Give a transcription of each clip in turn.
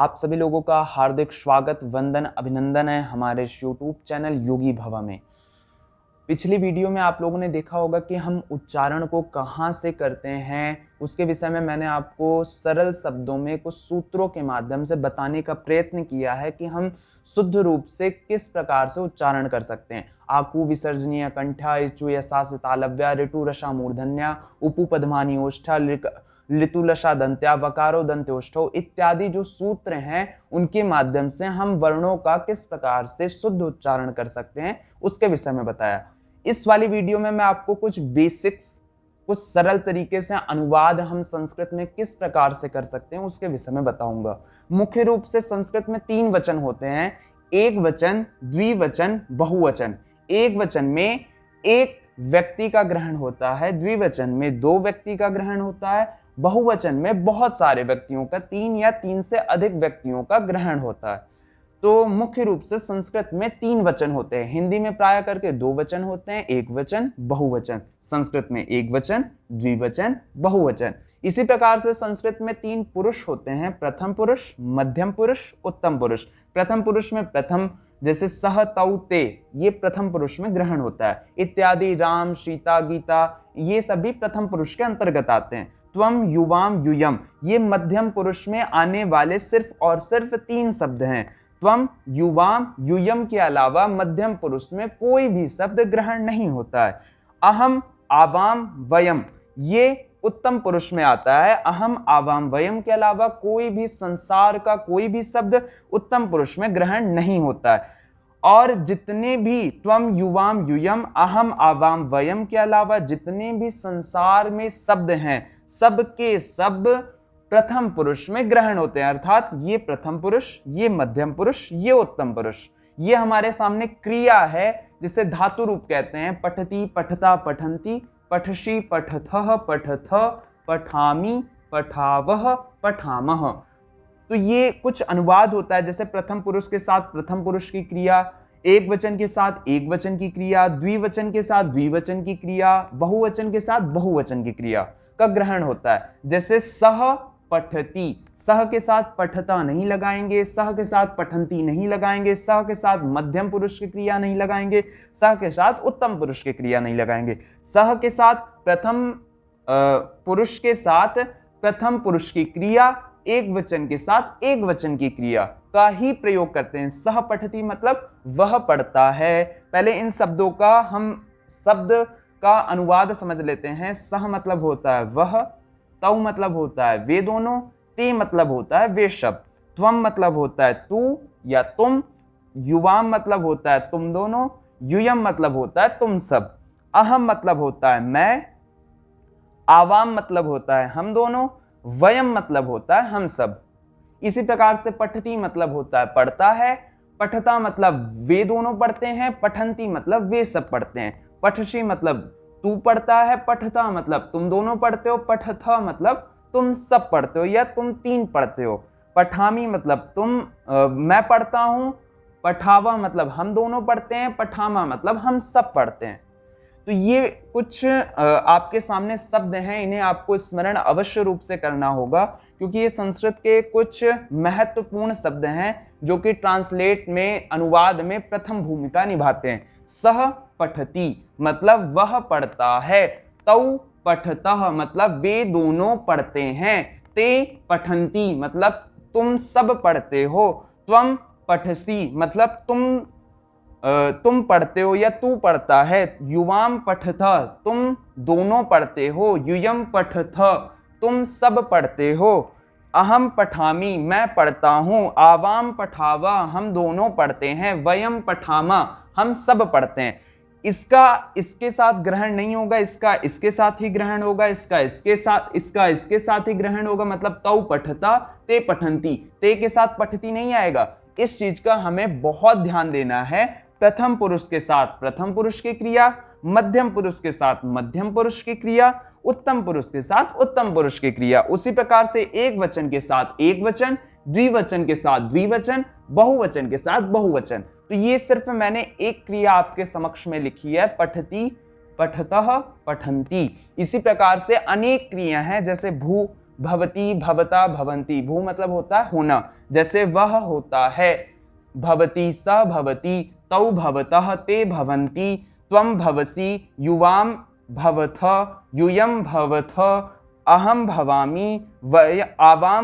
आप सभी लोगों का हार्दिक स्वागत, वंदन, अभिनंदन है हमारे यूट्यूब चैनल योगी भवा में। पिछली वीडियो में आप लोगों ने देखा होगा कि हम उच्चारण को कहाँ से करते हैं, उसके विषय में मैंने आपको सरल शब्दों में कुछ सूत्रों के माध्यम से बताने का प्रयत्न किया है कि हम शुद्ध रूप से किस प्रकार से उच्चारण कर सकते हैं। आकु विसर्जनीय कंठा, इचु यशास तालव्या, ऋतु रसा मूर्धन्या, उपु पद्मानी ओष्ठा, लितुलशा दंत्या, वकारो दंत्योष्ठो इत्यादि जो सूत्र हैं उनके माध्यम से हम वर्णों का किस प्रकार से शुद्ध उच्चारण कर सकते हैं उसके विषय में बताया। इस वाली वीडियो में मैं आपको कुछ बेसिक्स, कुछ सरल तरीके से अनुवाद हम संस्कृत में किस प्रकार से कर सकते हैं उसके विषय में बताऊंगा। मुख्य रूप से संस्कृत में 3 वचन होते हैं, एक वचन, द्विवचन, बहुवचन। एक वचन में एक व्यक्ति का ग्रहण होता है, द्विवचन में 2 व्यक्ति का ग्रहण होता है, बहुवचन में बहुत सारे व्यक्तियों का, 3 या 3 से अधिक व्यक्तियों का ग्रहण होता है। तो मुख्य रूप से संस्कृत में 3 वचन होते हैं। हिंदी में प्राय करके 2 वचन होते हैं, एक वचन, बहुवचन। संस्कृत में एक वचन, द्विवचन, बहुवचन। इसी प्रकार से संस्कृत में 3 पुरुष होते हैं, प्रथम पुरुष, मध्यम पुरुष, उत्तम पुरुष। प्रथम पुरुष में प्रथम, जैसे सह, तौ, ते, ये प्रथम पुरुष में ग्रहण होता है। इत्यादि राम, सीता, गीता, ये सभी प्रथम पुरुष के अंतर्गत आते हैं। त्वम, युवाम, यूयम, ये मध्यम पुरुष में आने वाले सिर्फ और सिर्फ 3 शब्द हैं। त्वम, युवाम, यूयम के अलावा मध्यम पुरुष में कोई भी शब्द ग्रहण नहीं होता है। अहम, आवाम, वयम, ये उत्तम पुरुष में आता है। अहम, आवाम, वयम के अलावा कोई भी संसार का कोई भी शब्द उत्तम पुरुष में ग्रहण नहीं होता है। और जितने भी त्वम, युवाम, यूयम, अहम, आवाम, वयम के अलावा जितने भी संसार में शब्द हैं, सब के सब प्रथम पुरुष में ग्रहण होते हैं। अर्थात ये प्रथम पुरुष, ये मध्यम पुरुष, ये उत्तम पुरुष। ये हमारे सामने क्रिया है जिसे धातु रूप कहते हैं। पठती, पठता, पठंती, पठसी, पठथः, पठथ, पठामि, पठावह, पठामह। तो ये कुछ अनुवाद होता है, जैसे प्रथम पुरुष के साथ प्रथम पुरुष की क्रिया, एक वचन के साथ एक वचन की क्रिया, द्विवचन के साथ द्विवचन की क्रिया, बहुवचन के साथ बहुवचन की क्रिया का ग्रहण होता है। जैसे सह पठती, सह के साथ पठता नहीं लगाएंगे, सह के साथ पठंती नहीं लगाएंगे, सह के साथ मध्यम पुरुष की क्रिया नहीं लगाएंगे, सह के साथ उत्तम पुरुष की क्रिया नहीं लगाएंगे। सह के साथ प्रथम पुरुष के साथ प्रथम पुरुष की क्रिया, एक वचन के साथ एक वचन की क्रिया का ही प्रयोग करते हैं। सह पठती मतलब वह पढ़ता है। पहले इन शब्दों का हम शब्द का अनुवाद समझ लेते हैं। सह मतलब होता है वह, तौ मतलब होता है वे दोनों, ते मतलब होता है वे शब्द, त्वम मतलब होता है तू या तुम, युवाम मतलब होता है तुम दोनों, यूयम मतलब होता है तुम सब, अहम मतलब होता है मैं, आवाम मतलब होता है हम दोनों, वयम मतलब होता है हम सब। इसी प्रकार से पठती मतलब होता है पढ़ता है, पठता मतलब वे दोनों पढ़ते हैं, पठंती मतलब वे सब पढ़ते हैं, पठसी मतलब तू पढ़ता है, पठता मतलब तुम दोनों पढ़ते हो, पठथ मतलब तुम सब पढ़ते हो या तुम 3 पढ़ते हो, पठामी मतलब मैं पढ़ता हूं, पठावा मतलब हम दोनों पढ़ते हैं, पठामा मतलब हम सब पढ़ते हैं। तो ये कुछ आपके सामने शब्द हैं, इन्हें आपको स्मरण अवश्य रूप से करना होगा क्योंकि ये संस्कृत के कुछ महत्वपूर्ण शब्द हैं जो कि ट्रांसलेट में, अनुवाद में प्रथम भूमिका निभाते हैं। सह पठती मतलब वह पढ़ता है, तौ पठतः मतलब वे दोनों पढ़ते हैं, ते पठंती मतलब तुम सब पढ़ते हो, त्वम पठसी मतलब तुम पढ़ते हो या तू पढ़ता है, युवाम पठथ तुम दोनों पढ़ते हो, यूयम पठथ तुम सब पढ़ते हो, अहम पठामी मैं पढ़ता हूँ, आवाम पठावा हम दोनों पढ़ते हैं, वयम पठामा हम सब पढ़ते हैं। इसका इसके साथ ग्रहण नहीं होगा, इसका इसके साथ ही ग्रहण होगा, इसका इसके साथ ही ग्रहण होगा। मतलब तौ पठता, ते पठंती, ते के साथ पठती नहीं आएगा। इस चीज का हमें बहुत ध्यान देना है। प्रथम पुरुष के साथ प्रथम पुरुष की क्रिया, मध्यम पुरुष के साथ मध्यम पुरुष की क्रिया, उत्तम पुरुष के साथ उत्तम पुरुष की क्रिया। उसी प्रकार से एक वचन के साथ एक वचन, द्विवचन के साथ द्विवचन, बहुवचन के साथ बहुवचन। तो ये सिर्फ मैंने एक क्रिया आपके समक्ष में लिखी है, पठती, पठतः, पठंती। इसी प्रकार से अनेक क्रिया हैं, जैसे भू, भवती भवता भवन्ति। भू मतलब होता है होना, जैसे वह होता है, भवती स भवति, तौ भवतः ते भवन्ति, त्वं भवसि, युवां भवथ, यूयं भवथ, अहं भवामि, वय आवां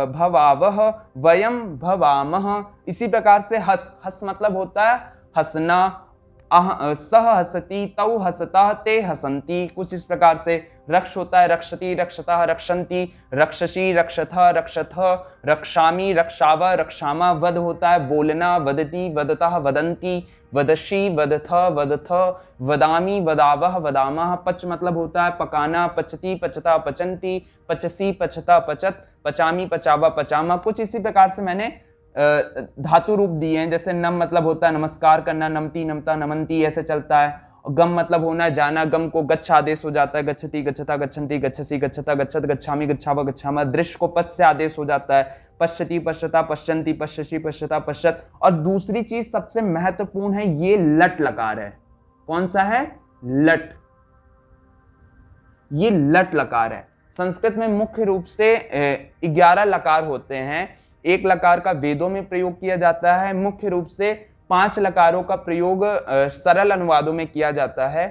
भवावह, वयं भवामः। इसी प्रकार से हस, हस मतलब होता है हंसना, सह हसति, तौ हसतः, ते हसन्ति। कुछ इस प्रकार से रक्ष होता है रक्षति, रक्षतः, रक्षन्ति, रक्षसि, रक्षथ, रक्षथ, रक्षामि, रक्षाव, रक्षामा। वद होता है बोलना, वदति, वदतः, वदन्ति, वदसि, वदथ, वदथ, वदामि, वदावह, वदामः। पच मतलब होता है पकाना, पचति, पचता, पचन्ति, पचसि, पचता, पचत, पचामि, पचावा, पचामा। कुछ इसी प्रकार से मैंने धातु रूप दिए हैं, जैसे नम मतलब होता है नमस्कार करना, नमति, नमता, नमन्ति, ऐसे चलता है। और गम मतलब होना है जाना, गम को गच्छ आदेश हो जाता है, गच्छति, गच्छता, गच्छन्ति, गच्छसि, गच्छता, गच्छत, गच्छामि, गच्छाव, गच्छामः। दृश्य को पश्च से आदेश हो जाता है, पश्यति, पश्यता, पश्यन्ति, पश्यसि, पश्यता, पश्यत। और दूसरी चीज सबसे महत्वपूर्ण है, ये लट लकार है। कौन सा है? लट। ये लट लकार है। संस्कृत में मुख्य रूप से 11 लकार होते हैं। एक लकार का वेदों में प्रयोग किया जाता है। मुख्य रूप से 5 लकारों का प्रयोग सरल अनुवादों में किया जाता है,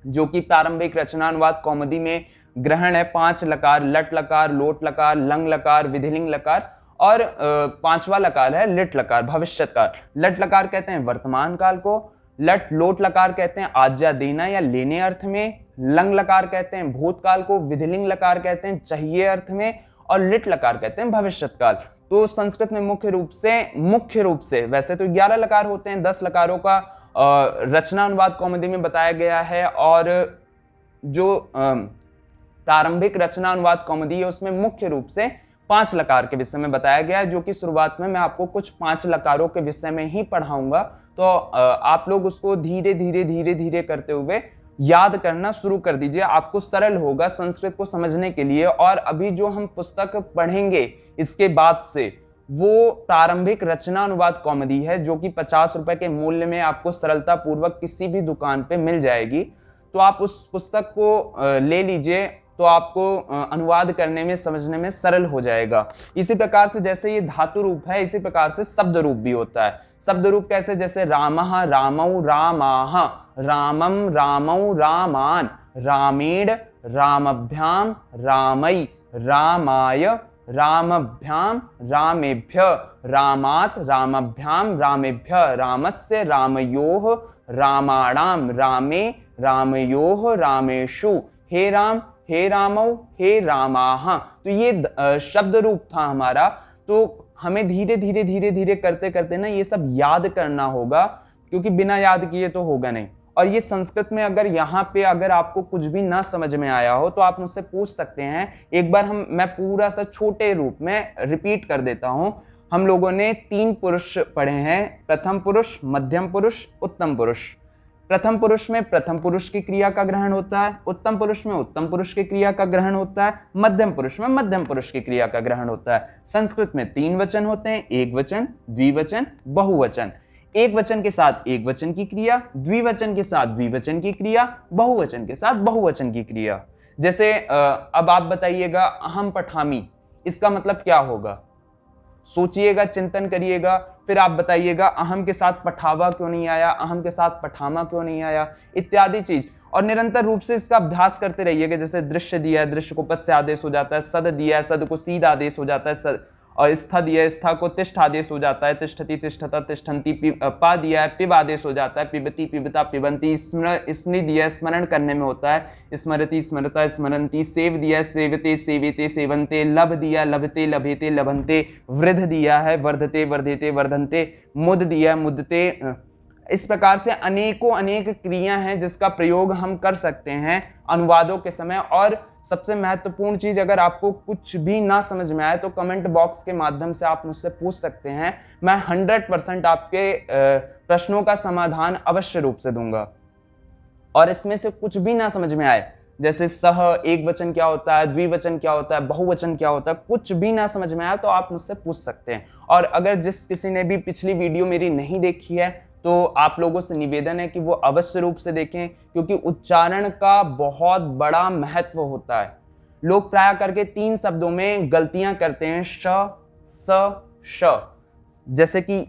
जो कि प्रारंभिक रचना अनुवाद कौमुदी में ग्रहण है। 5 लकार, लट लकार, लोट लकार, लंग लकार, विधिलिंग लकार, और 5वां लकार है लिट लकार, भविष्यत काल। लट लकार कहते हैं वर्तमान काल को, लोट लकार कहते हैं आज्ञा देना या लेने अर्थ में, लंग लकार कहते हैं भूतकाल को, विधिलिंग लकार कहते हैं चाहिए अर्थ में, और लिट लकार कहते हैं भविष्यत काल। तो संस्कृत में मुख्य रूप से वैसे तो 11 लकार होते हैं, 10 लकारों का रचना अनुवाद कौमुदी में बताया गया है, और जो प्रारंभिक रचना अनुवाद कौमुदी है उसमें मुख्य रूप से 5 लकार के विषय में बताया गया है, जो कि शुरुआत में मैं आपको कुछ 5 लकारों के विषय में ही पढ़ाऊंगा। तो आप लोग उसको धीरे धीरे करते हुए याद करना शुरू कर दीजिए, आपको सरल होगा संस्कृत को समझने के लिए। और अभी जो हम पुस्तक पढ़ेंगे इसके बाद से, वो प्रारंभिक रचना अनुवाद कौमुदी है, जो कि 50 रुपए के मूल्य में आपको सरलता पूर्वक किसी भी दुकान पे मिल जाएगी। तो आप उस पुस्तक को ले लीजिए, तो आपको अनुवाद करने में, समझने में सरल हो जाएगा। इसी प्रकार से जैसे ये धातु रूप है, इसी प्रकार से शब्द रूप भी होता है। शब्द रूप कैसे? जैसे रामः, रामौ, रामाः, रामं, रामौ, रामान, रामेण, रामभ्याम, रामै, रामाय, रामभ्याम, रामेभ्य, रामात्, रामभ्याम, रामेभ्य, रामस्य, रामयोः, रामाणाम, रामे, रामयोः, रामेषु, हे राम, हे रामौ, हे रामाः। तो ये शब्द रूप था हमारा। तो हमें धीरे धीरे करते करते ना ये सब याद करना होगा, क्योंकि बिना याद किए तो होगा नहीं। और ये संस्कृत में अगर यहाँ पे अगर आपको कुछ भी ना समझ में आया हो तो आप मुझसे पूछ सकते हैं। एक बार मैं पूरा सा छोटे रूप में रिपीट कर देता हूँ। हम लोगों ने 3 पुरुष पढ़े हैं, प्रथम पुरुष, मध्यम पुरुष, उत्तम पुरुष। प्रथम पुरुष में प्रथम पुरुष की क्रिया का ग्रहण होता है, उत्तम पुरुष में उत्तम पुरुष की क्रिया का ग्रहण होता है, मध्यम पुरुष में मध्यम पुरुष की क्रिया का ग्रहण होता है। संस्कृत में 3 वचन होते हैं, एक वचन, द्विवचन, बहुवचन। एक वचन के साथ एक वचन की क्रिया, द्विवचन के साथ द्विवचन की क्रिया, बहुवचन के साथ बहुवचन की क्रिया। जैसे अब आप बताइएगा अहम पठामी, इसका मतलब क्या होगा? सोचिएगा, चिंतन करिएगा, फिर आप बताइएगा अहम के साथ पठावा क्यों नहीं आया, अहम के साथ पठामा क्यों नहीं आया, इत्यादि चीज। और निरंतर रूप से इसका अभ्यास करते रहिएगा। जैसे दृश्य दिया है, दृश्य को पश्य आदेश हो जाता है, सद दिया है, सद को सीध आदेश हो जाता है, और स्था दिया है, स्था को तिष्ठ आदेश हो जाता है, तिष्ठति, तिष्ठता, तिष्ठन्ति। पा दिया है, पिब आदेश हो जाता है, पिबति, पिबता, पिबंती। स्मृ दिया है, स्मरण करने में होता है, स्मरति, स्मरता, स्मरन्ति। सेव दिया है, सेवते, सेवेते, सेवन्ते। लभ दिया, लभते, लभेते, लभन्ते। वृद्ध दिया है, वर्धते, वर्धेते, वर्धन्ते। मुद दिया, मुदते। इस प्रकार से अनेक क्रिया हैं जिसका प्रयोग हम कर सकते हैं अनुवादों के समय। और सबसे महत्वपूर्ण चीज, अगर आपको कुछ भी ना समझ में आए तो कमेंट बॉक्स के माध्यम से आप मुझसे पूछ सकते हैं। मैं 100% आपके प्रश्नों का समाधान अवश्य रूप से दूंगा। और इसमें से कुछ भी ना समझ में आए, जैसे सह, एक वचन क्या होता है, द्विवचन क्या होता है, बहुवचन क्या होता है, कुछ भी ना समझ में आया तो आप मुझसे पूछ सकते हैं। और अगर जिस किसी ने भी पिछली वीडियो मेरी नहीं देखी है तो आप लोगों से निवेदन है कि वो अवश्य रूप से देखें, क्योंकि उच्चारण का बहुत बड़ा महत्व होता है। लोग प्राय करके 3 शब्दों में गलतियां करते हैं, श, स, श। जैसे कि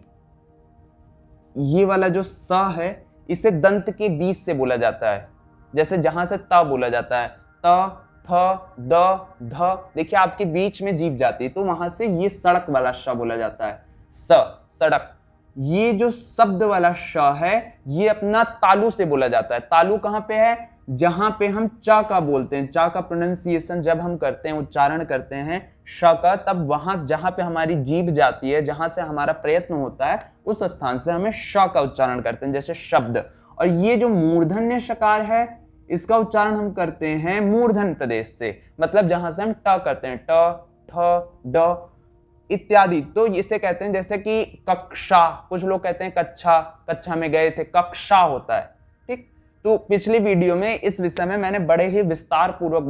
ये वाला जो स है इसे दंत के बीच से बोला जाता है, जैसे जहां से त बोला जाता है, त, थ, द, ध, देखिए आपके बीच में जीभ जाती है, तो वहां से ये सड़क वाला श बोला जाता है, स, सड़क। ये जो शब्द वाला श है ये अपना तालु से बोला जाता है। तालु कहां पे है? जहां पे हम च का बोलते हैं, च का प्रोनाउंसिएशन जब हम करते हैं, उच्चारण करते हैं श का, तब वहां जहां पे हमारी जीभ जाती है, जहां से हमारा प्रयत्न होता है, उस स्थान से हमें श का उच्चारण करते हैं, जैसे शब्द। और ये जो मूर्धन्य शकार है इसका उच्चारण हम करते हैं मूर्धन प्रदेश से, मतलब जहां से हम ट करते हैं, ट, ठ, ड इत्यादि। तो इसे कहते हैं जैसे कि कक्षा, कुछ लोग कहते हैं कक्षा, कक्षा में गए थे, कक्षा होता है। ठीक, तो पिछली वीडियो में इस विषय में मैंने बड़े ही विस्तार पूर्वक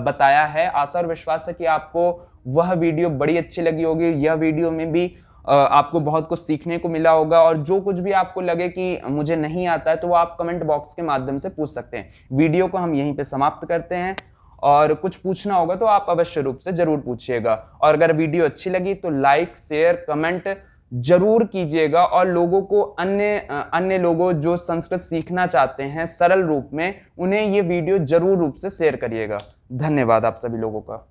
बताया है। आशा और विश्वास है कि आपको वह वीडियो बड़ी अच्छी लगी होगी। यह वीडियो में भी आपको बहुत कुछ सीखने को मिला होगा, और जो कुछ भी आपको लगे कि मुझे नहीं आता है तो वो आप कमेंट बॉक्स के माध्यम से पूछ सकते हैं। वीडियो को हम यहीं पे समाप्त करते हैं, और कुछ पूछना होगा तो आप अवश्य रूप से जरूर पूछिएगा। और अगर वीडियो अच्छी लगी तो लाइक, शेयर, कमेंट जरूर कीजिएगा, और लोगों को अन्य लोगों जो संस्कृत सीखना चाहते हैं सरल रूप में, उन्हें ये वीडियो जरूर रूप से शेयर करिएगा। धन्यवाद आप सभी लोगों का।